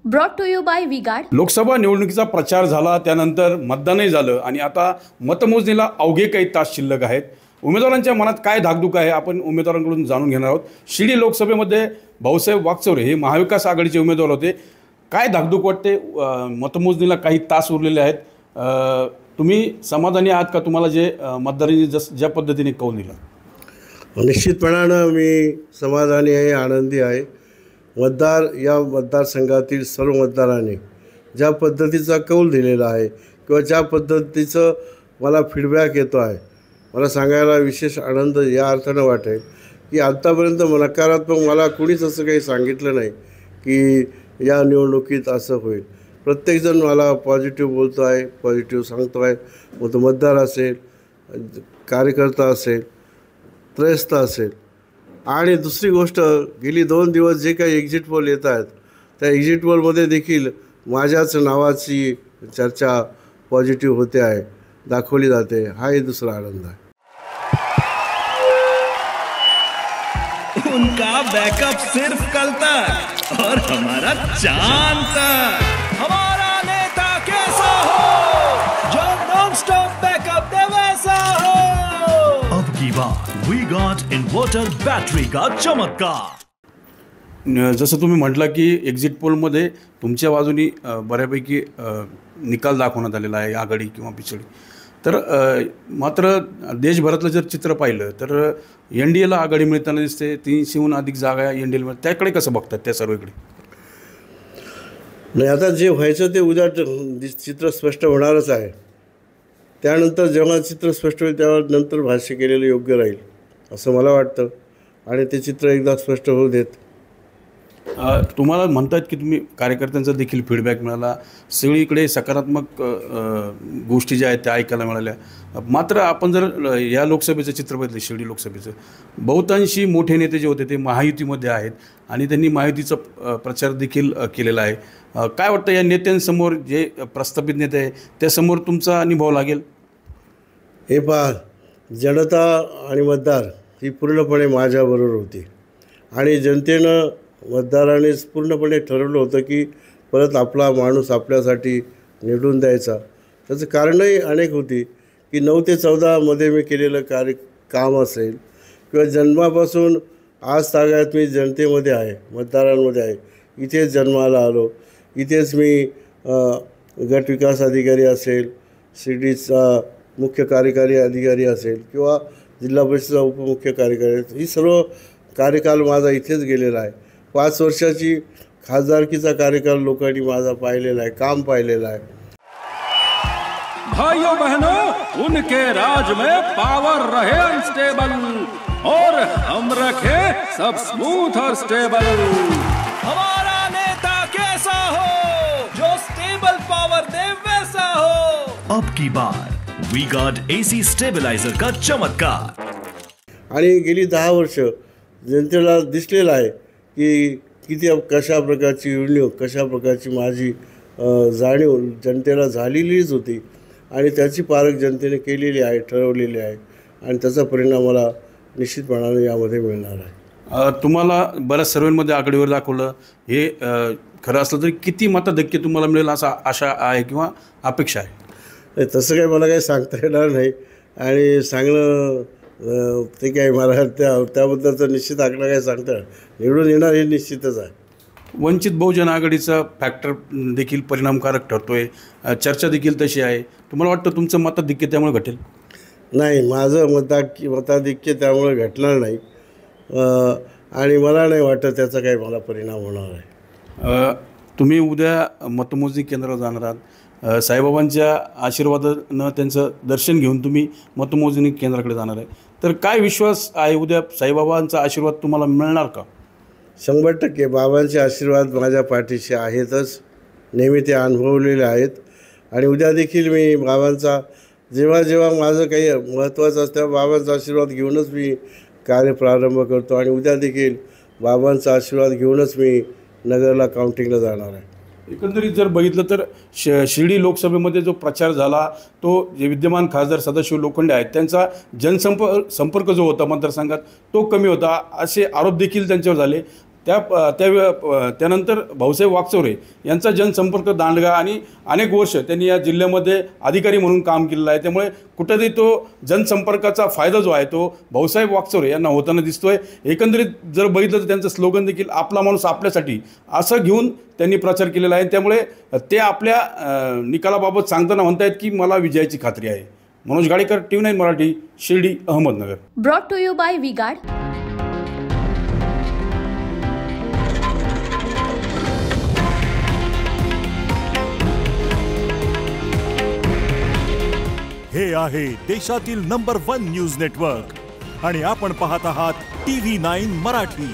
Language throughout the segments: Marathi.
Brought to you by VGuard. Lok Sabha निवडणुकीचा प्रचार झाला, त्यानंतर मतदानही झालं आणि आता मतमोजणीला अवघे काही तास शिल्लक आहेत। उमेदवारांच्या मनात काय धाकधूक आहे आपण उमेदवारांकडून जाणून घेणार आहोत। शिर्डी लोकसभेमध्ये भाऊसाहेब वागचौरे हे महाविकास आघाडीचे उमेदवार होते। काय धाकधूक वाटते? मतमोजणीला काही तास उरलेले आहेत। तुम्ही समाधानी आहात का? तुम्हाला जे मतदारांनी ज्या पद्धतीने कौल दिला? निश्चितपणानं मी समाधानी आहे, आनंदी आहे। या मतदारसंघातील सर्व मतदारांनी ज्या पद्धतीचा कौल दिलेला आहे किंवा ज्या पद्धतीचं मला फीडबॅक येतो आहे, मला सांगायला विशेष आनंद या अर्थानं वाटेल की आत्तापर्यंत नकारात्मक मला कुणीच असं काही सांगितलं नाही की या निवडणुकीत असं होईल। प्रत्येकजण मला पॉझिटिव्ह बोलतो आहे, पॉझिटिव्ह सांगतो आहे। मग तो मतदार असेल, कार्यकर्ता असेल, त्रयस्थ असेल। आणि दुसरी गोष्ट, गेली 2 दिवस जे काही एक्झिट पोल येत आहेत त्या एक्झिट पोलमध्ये देखील माझ्याच नावाची चर्चा पॉझिटिव्ह होते आहे, दाखवली जाते। हाही दुसरा आनंद आहे। उनका बैकअप सिर्फ कल तक और हमारा चांद तक। हमारा नेता कैसा हो जो नॉन स्टॉप बैकअप दे वैसा हो। अब की बात वी गॉट इन्वर्टर बैटरी का चमत्कार। जसं तुम्ही म्हटलं की एक्झिट पोलमध्ये तुमच्या बाजूनी बऱ्यापैकी निकाल दाखवण्यात आलेला आहे, आघाडी किंवा पिछडी। तर मात्र देशभरातलं जर चित्र पाहिलं तर NDAला आघाडी मिळताना दिसते। 300हून अधिक जागा NDAला, त्याकडे कसं बघतात त्या सर्वेकडे? नाही, आता जे व्हायचं ते उद्या चित्र स्पष्ट होणारच आहे। त्यानंतर जेव्हा चित्र स्पष्ट होईल तेव्हा नंतर भाष्य केलेलं योग्य राहील असं मला वाटतं आणि ते चित्र एकदा स्पष्ट होऊ देत। तुम्हाला म्हणतात की तुम्ही कार्यकर्त्यांचा देखील फीडबॅक मिळाला, सगळीकडे सकारात्मक गोष्टी ज्या आहेत त्या ऐकायला मिळाल्या। मात्र आपण जर या लोकसभेचं चित्र बघितलं, शिर्डी लोकसभेचं, बहुतांशी मोठे नेते जे होते ते महायुतीमध्ये आहेत आणि त्यांनी महायुतीचा प्रचार देखील केलेला आहे। काय वाटतं या नेत्यांसमोर, जे प्रस्थापित नेते आहे त्यासमोर तुमचा अनुभव लागेल? हे पहा, जनता आणि मतदार ही पूर्णपणे माझ्याबरोबर होती आणि जनतेनं, मतदारांनीच पूर्णपणे ठरवलं होतं की परत आपला माणूस आपल्यासाठी निवडून द्यायचा। त्याचं कारणही अनेक होती की 9 ते 14मध्ये मी केलेलं काम असेल किंवा जन्मापासून आज तागायत मी जनतेमध्ये आहे, मतदारांमध्ये आहे। इथेच जन्माला आलो, इथेच मी गट विकास अधिकारी असेल, शिर्डीचा मुख्य कार्यकारी अधिकारी असेल किंवा जिल्हा परिषदेचा उपमुख्य कार्यकारी, ही सर्व कार्यकाल माझा इथेच गेलेला आहे। 5 वर्षाची खासदारकीचा कार्यकाल लोकांनी माझा पाहिलेला आहे, काम पाहिलेलं आहे। भाइयों बहनों, उनके राज में पावर रहे अनस्टेबल और हम रखे सब स्मूथ और स्टेबल। हमारा नेता कैसा हो जो स्टेबल पावर दे वैसा हो। अब की बार वी गॉट AC स्टेबलाइजर का चमत्कार। आणि गेली 10 वर्ष जनतेला दिसलेलं आहे की कशा प्रकारची निवडणूक, कशा प्रकारची माझी जाणीव जनतेला झालेलीच होती आणि त्याची पारख जनतेने केलेली आहे, ठरवलेली आहे आणि त्याचा परिणाम मला निश्चितपणाने यामध्ये मिळणार आहे। तुम्हाला बऱ्याच सर्वेमध्ये आघाडीवर दाखवलं, हे खरं असलं तरी किती मताधिक्य तुम्हाला मिळेल असा आशा आहे किंवा अपेक्षा आहे? तसं काही मला काही सांगता येणार नाही आणि सांगणं ते काय मला त्याबद्दलचं निश्चित आकडा काय सांगता निवडून येणार हे निश्चितच आहे। वंचित बहुजन आघाडीचा फॅक्टर देखील परिणामकारक ठरतोय, चर्चा देखील तशी आहे। तुम्हाला वाटतं तुमचं मताधिक्य त्यामुळे घटेल? नाही, माझं मताधिक्य त्यामुळे घटणार नाही आणि मला नाही वाटत त्याचा काही मला परिणाम होणार आहे। तुम्ही उद्या मतमोजणी केंद्रावर जाणार आहात, साईबाबांच्या आशीर्वादानं त्यांचं दर्शन घेऊन तुम्ही मतमोजणी केंद्राकडे जाणार आहे, तर काय विश्वास आहे उद्या साईबाबांचा आशीर्वाद तुम्हाला मिळणार का? 100% बाबांचे आशीर्वाद माझ्या पाठीशी आहेतच, नेहमी ते अनुभवलेले आहेत आणि उद्या देखील मी बाबांचा जेव्हा माझं काही महत्त्वाचं असतं तेव्हा बाबांचा आशीर्वाद घेऊनच मी कार्य प्रारंभ करतो आणि उद्या देखील बाबांचा आशीर्वाद घेऊनच मी नगरला काउंटिंगला जाणार आहे। एकंदरीत जर बघितलं तर शिर्डी लोकसभेमध्ये जो प्रचार झाला तो जे विद्यमान खासदार सदाशिव लोखंडे आहेत त्यांचा संपर्क जो होता मतदारसंघात तो कमी होता असे आरोप देखील त्यांच्यावर झाले। त्यानंतर भाऊसाहेब वाकचौरे यांचा जनसंपर्क दांडगा आणि अनेक वर्ष त्यांनी या जिल्ह्यामध्ये अधिकारी म्हणून काम केलेलं आहे. त्यामुळे कुठेतरी तो जनसंपर्काचा फायदा जो आहे तो भाऊसाहेब वाकचौरे यांना होताना दिसतोय. एकंदरीत जर बघितलं तर त्यांचं स्लोगन देखील आपला माणूस आपल्यासाठी असं घेऊन त्यांनी प्रचार केलेला आहे. त्यामुळे ते आपल्या निकालाबाबत सांगताना म्हणतायत की मला विजयाची खात्री आहे. Manoj Gadekar, TV9 Marathi, Shirdi, Ahmednagar. Brought to you by VGuard. हे आहे देशातील नंबर 1 न्यूज नेटवर्क आणि आपण पाहत आहात TV9 मराठी.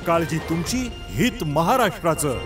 काळजी तुमची, हित महाराष्ट्राचं.